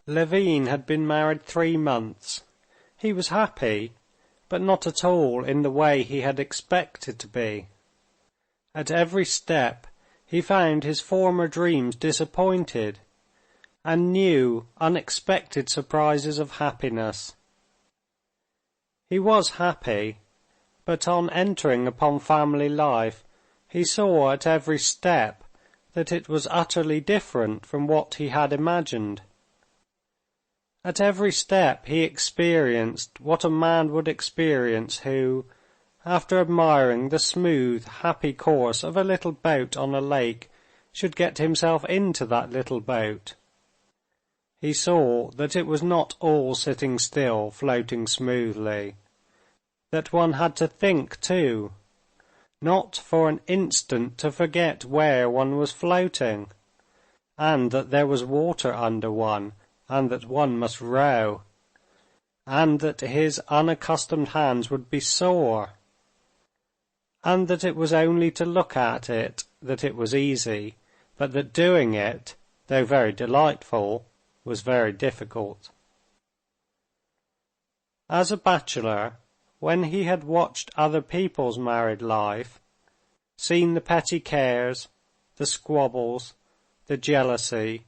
Levin had been married 3 months. He was happy, but not at all in the way he had expected to be. At every step he found his former dreams disappointed, and new, unexpected surprises of happiness. He was happy, but on entering upon family life, he saw at every step that it was utterly different from what he had imagined. At every step he experienced what a man would experience who, after admiring the smooth, happy course of a little boat on a lake, should get himself into that little boat. He saw that it was not all sitting still, floating smoothly, that one had to think too, not for an instant to forget where one was floating, and that there was water under one, and that one must row, and that his unaccustomed hands would be sore, and that it was only to look at it that it was easy, but that doing it, though very delightful, was very difficult. As a bachelor, when he had watched other people's married life, seen the petty cares, the squabbles, the jealousy,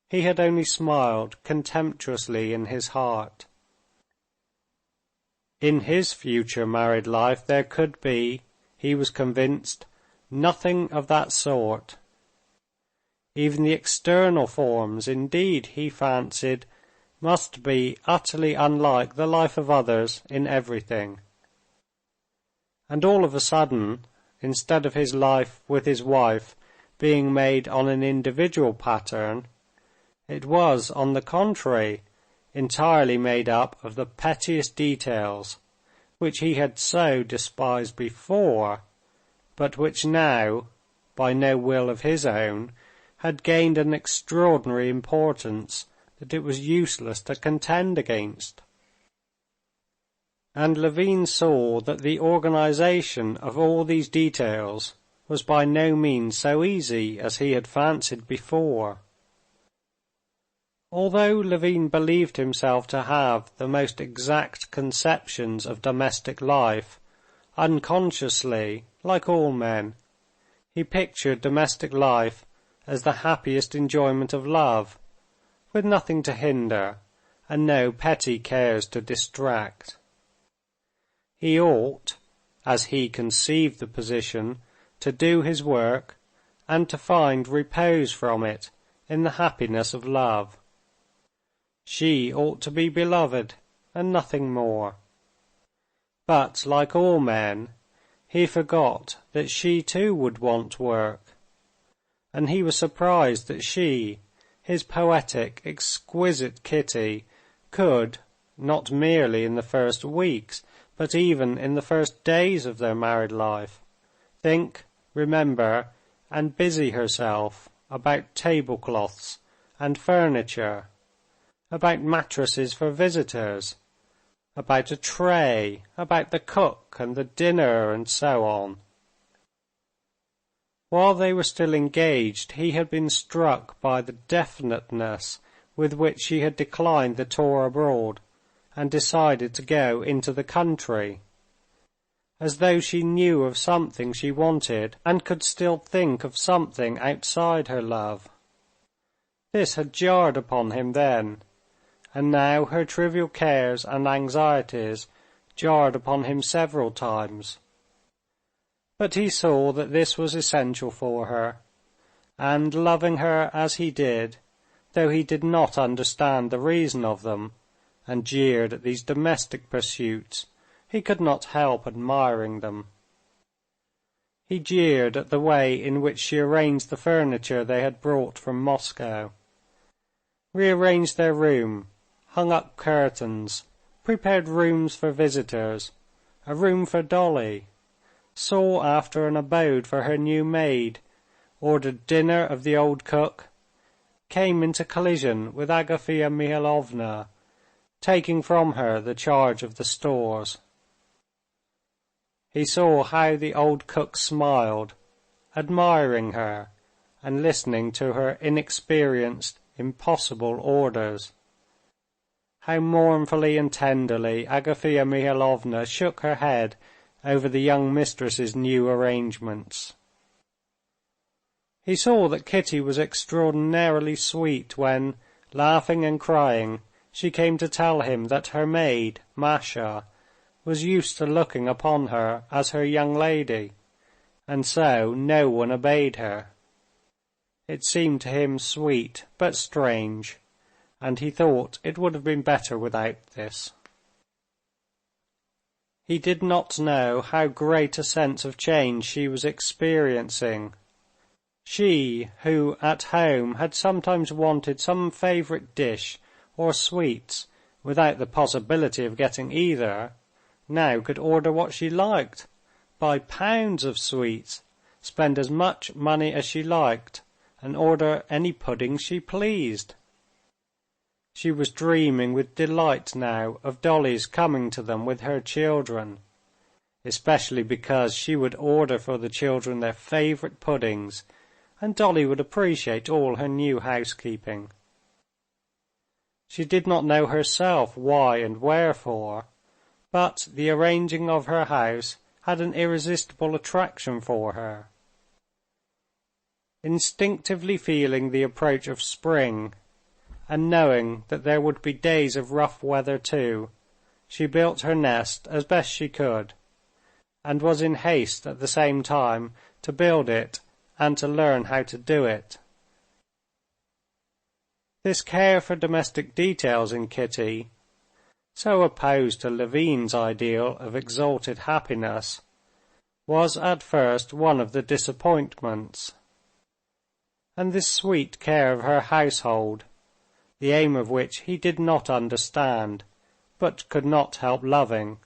he had only smiled contemptuously in his heart. In his future married life there could be, he was convinced, nothing of that sort. Even the external forms, indeed, he fancied, must be utterly unlike the life of others in everything. And all of a sudden, instead of his life with his wife being made on an individual pattern, it was, on the contrary, entirely made up of the pettiest details, which he had so despised before, but which now, by no will of his own, had gained an extraordinary importance that it was useless to contend against. And Levin saw that the organization of all these details was by no means so easy as he had fancied before. Although Levin believed himself to have the most exact conceptions of domestic life, unconsciously, like all men, he pictured domestic life as the happiest enjoyment of love, with nothing to hinder and no petty cares to distract. He ought, as he conceived the position, to do his work and to find repose from it in the happiness of love. She ought to be beloved and nothing more. But, like all men, he forgot that she too would want work, and he was surprised that she, his poetic, exquisite Kitty, could, not merely in the first weeks, but even in the first days of their married life, think, remember, and busy herself about tablecloths and furniture, about mattresses for visitors, about a tray, about the cook and the dinner, and so on. While they were still engaged, he had been struck by the definiteness with which she had declined the tour abroad and decided to go into the country, as though she knew of something she wanted and could still think of something outside her love. This had jarred upon him then, and now her trivial cares and anxieties jarred upon him several times. But he saw that this was essential for her, and loving her as he did, though he did not understand the reason of them, and jeered at these domestic pursuits, he could not help admiring them. He jeered at the way in which she arranged the furniture they had brought from Moscow, rearranged their room, hung up curtains, prepared rooms for visitors, a room for Dolly, saw after an abode for her new maid, ordered dinner of the old cook, came into collision with Agafea Mihalovna, taking from her the charge of the stores. He saw how the old cook smiled, admiring her and listening to her inexperienced, impossible orders. how mournfully and tenderly Agafea Mihalovna shook her head over the young mistress's new arrangements. He saw that Kitty was extraordinarily sweet when, laughing and crying, she came to tell him that her maid, Masha, was used to looking upon her as her young lady, and so no one obeyed her. It seemed to him sweet but strange, and he thought it would have been better without this. He did not know how great a sense of change she was experiencing. She, who at home had sometimes wanted some favorite dish or sweets without the possibility of getting either, now could order what she liked, buy pounds of sweets, spend as much money as she liked, and order any pudding she pleased. She was dreaming with delight now of Dolly's coming to them with her children, especially because she would order for the children their favorite puddings, and Dolly would appreciate all her new housekeeping. She did not know herself why and wherefore, but the arranging of her house had an irresistible attraction for her. Instinctively feeling the approach of spring, and knowing that there would be days of rough weather too, she built her nest as best she could, and was in haste at the same time to build it and to learn how to do it. This care for domestic details in Kitty, so opposed to Levin's ideal of exalted happiness, was at first one of the disappointments. And this sweet care of her household, the aim of which he did not understand, but could not help loving,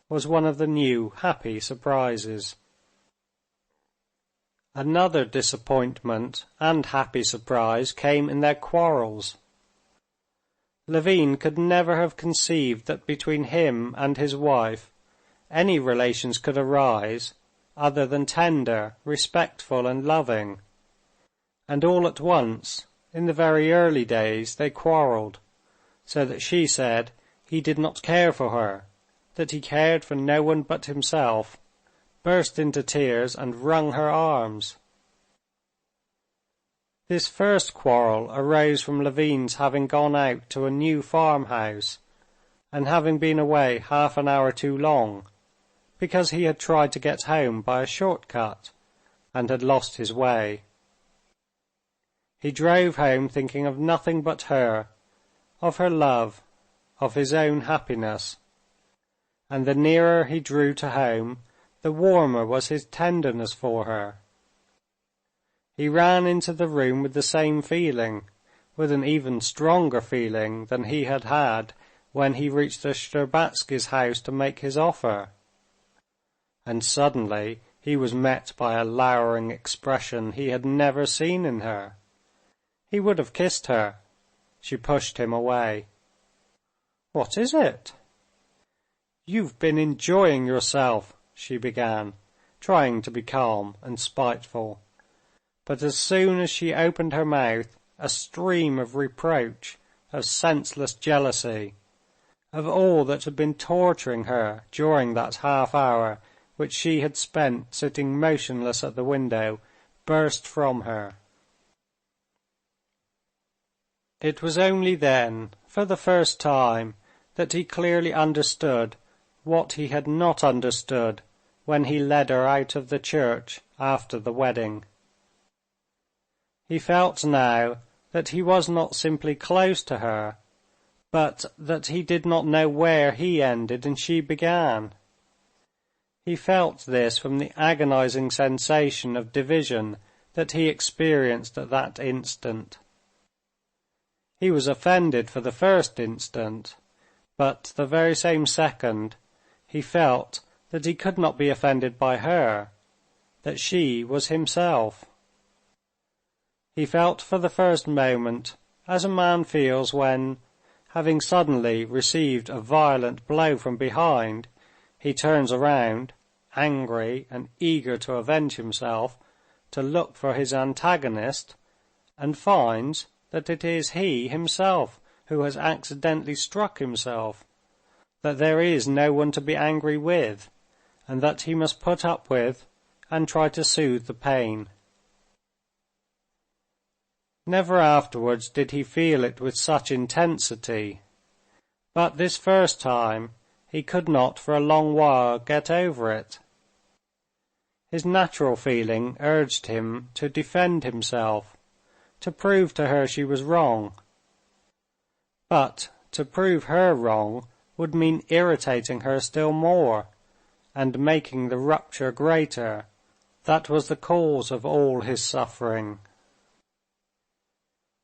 was one of the new happy surprises. Another disappointment and happy surprise came in their quarrels. Levin could never have conceived that between him and his wife any relations could arise other than tender, respectful, and loving, and all at once, in the very early days, they quarreled, so that she said he did not care for her, that he cared for no one but himself, burst into tears and wrung her arms. This first quarrel arose from Levin's having gone out to a new farmhouse, and having been away half an hour too long, because he had tried to get home by a short cut, and had lost his way. He drove home thinking of nothing but her, of her love, of his own happiness, and the nearer he drew to home, the warmer was his tenderness for her. He ran into the room with the same feeling, with an even stronger feeling than he had had when he reached the Shtcherbatskys' house to make his offer. And suddenly he was met by a lowering expression he had never seen in her. He would have kissed her. She pushed him away. "What is it?" "You've been enjoying yourself," she began, trying to be calm and spiteful. But as soon as she opened her mouth, a stream of reproach, of senseless jealousy, of all that had been torturing her during that half hour which she had spent sitting motionless at the window, burst from her. It was only then, for the first time, that he clearly understood what he had not understood when he led her out of the church after the wedding. He felt now that he was not simply close to her, but that he did not know where he ended and she began. He felt this from the agonizing sensation of division that he experienced at that instant. He was offended for the first instant, but the very same second he felt that he could not be offended by her, that she was himself. He felt for the first moment as a man feels when, having suddenly received a violent blow from behind, he turns around, angry and eager to avenge himself, to look for his antagonist, and finds that it is he himself who has accidentally struck himself, that there is no one to be angry with, and that he must put up with and try to soothe the pain. Never afterwards did he feel it with such intensity, but this first time he could not for a long while get over it. His natural feeling urged him to defend himself, to prove to her she was wrong. But to prove her wrong would mean irritating her still more, and making the rupture greater. That was the cause of all his suffering.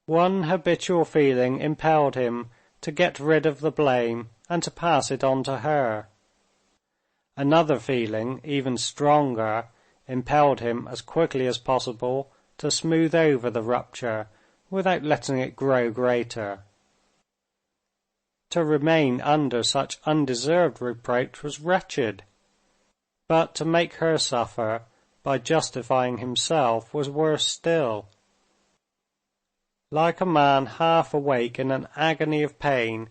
One habitual feeling impelled him to get rid of the blame and to pass it on to her. Another feeling, even stronger, impelled him as quickly as possible to smooth over the rupture without letting it grow greater. To remain under such undeserved reproach was wretched, but to make her suffer by justifying himself was worse still. Like a man half awake in an agony of pain,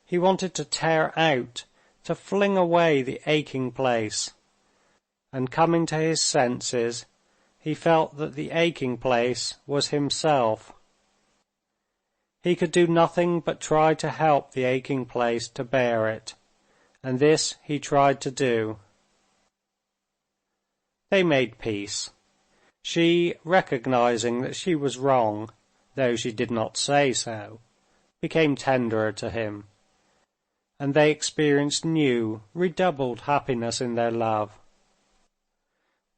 he wanted to tear out, to fling away the aching place, and coming to his senses, he felt that the aching place was himself. He could do nothing but try to help the aching place to bear it, and this he tried to do. They made peace. She, recognizing that she was wrong, though she did not say so, became tenderer to him, and they experienced new, redoubled happiness in their love.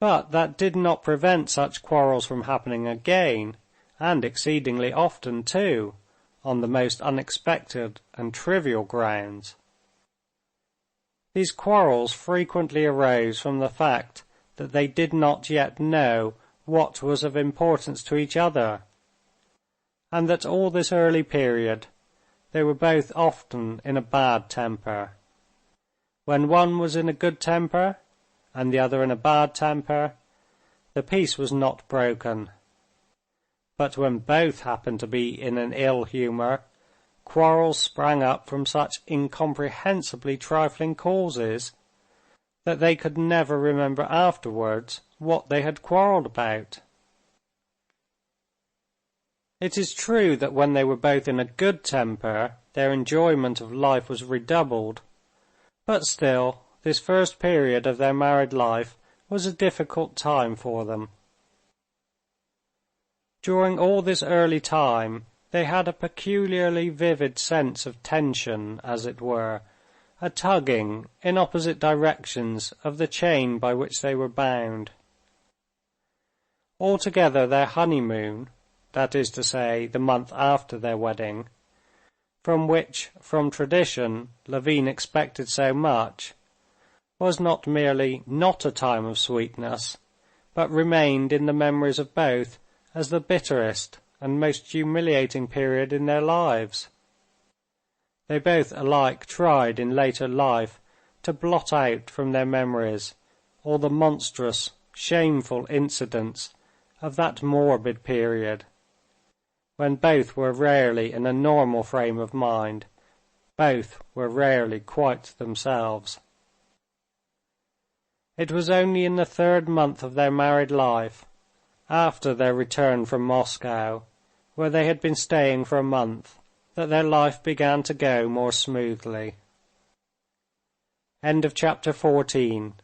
But that did not prevent such quarrels from happening again, and exceedingly often too, on the most unexpected and trivial grounds. These quarrels frequently arose from the fact that they did not yet know what was of importance to each other, and that all this early period they were both often in a bad temper. When one was in a good temper, and the other in a bad temper, the peace was not broken. But when both happened to be in an ill humour, quarrels sprang up from such incomprehensibly trifling causes that they could never remember afterwards what they had quarrelled about. It is true that when they were both in a good temper, their enjoyment of life was redoubled, but still, this first period of their married life was a difficult time for them. During all this early time, they had a peculiarly vivid sense of tension, as it were, a tugging in opposite directions of the chain by which they were bound. Altogether their honeymoon, that is to say, the month after their wedding, from which, from tradition, Levin expected so much, was not merely not a time of sweetness, but remained in the memories of both as the bitterest and most humiliating period in their lives. They both alike tried in later life to blot out from their memories all the monstrous, shameful incidents of that morbid period, when both were rarely in a normal frame of mind, both were rarely quite themselves. It was only in the third month of their married life, after their return from Moscow, where they had been staying for a month, that their life began to go more smoothly. End of chapter 14.